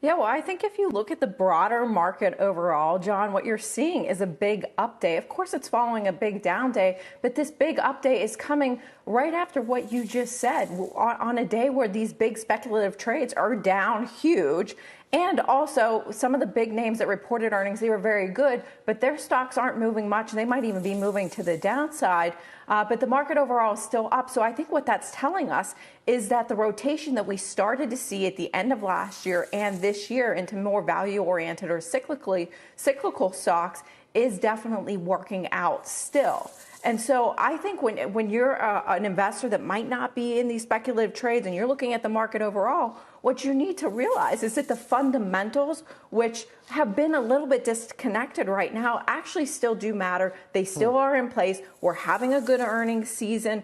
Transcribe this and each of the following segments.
Yeah, well, I think if you look at the broader market overall, John, what you're seeing is a big up day. Of course, it's following a big down day, but this big up day is coming right after what you just said, on a day where these big speculative trades are down huge. And also, some of the big names that reported earnings, they were very good, but their stocks aren't moving much. They might even be moving to the downside. But the market overall is still up. So I think what that's telling us is that the rotation that we started to see at the end of last year and this year into more value-oriented or cyclical stocks is definitely working out still. And so I think when you're an investor that might not be in these speculative trades and you're looking at the market overall, what you need to realize is that the fundamentals, which have been a little bit disconnected right now, actually still do matter. They still are in place. We're having a good earnings season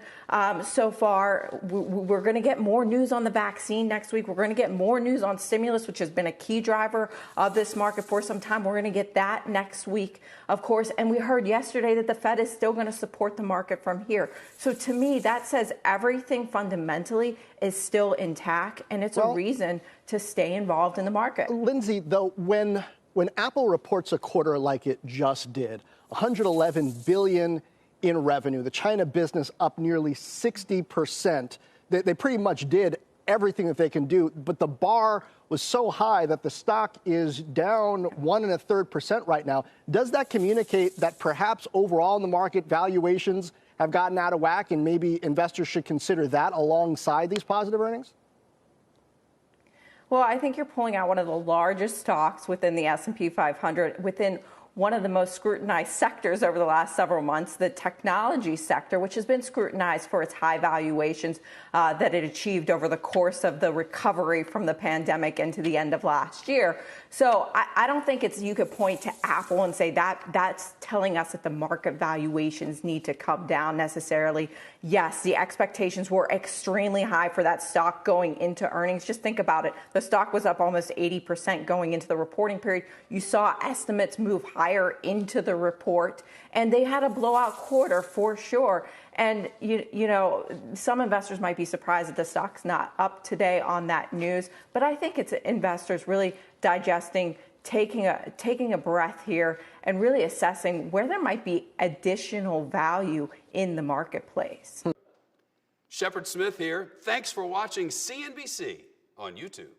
so far. We're going to get more news on the vaccine next week. We're going to get more news on stimulus, which has been a key driver of this market for some time. We're going to get that next week, of course. And we heard yesterday that the Fed is still going to support the market from here. So to me, that says everything fundamentally is still intact, and it's a reason to stay involved in the market. Lindsey, though, when Apple reports a quarter like it just did, 111 billion in revenue, the China business up nearly 60%, they pretty much did everything that they can do, but the bar was so high that the stock is down 1 1/3% right now. Does that communicate that perhaps overall in the market valuations have gotten out of whack and maybe investors should consider that alongside these positive earnings? Well, I think you're pulling out one of the largest stocks within the S&P 500, within one of the most scrutinized sectors over the last several months, the technology sector, which has been scrutinized for its high valuations that it achieved over the course of the recovery from the pandemic into the end of last year. So I don't think you could point to Apple and say that's telling us that the market valuations need to come down necessarily. Yes, the expectations were extremely high for that stock going into earnings. Just think about it. The stock was up almost 80% going into the reporting period. You saw estimates move higher into the report, and they had a blowout quarter for sure. And, you know, some investors might be surprised that the stock's not up today on that news, but I think it's investors really digesting, taking a breath here and really assessing where there might be additional value in the marketplace. Shepard Smith here. Thanks for watching CNBC on YouTube.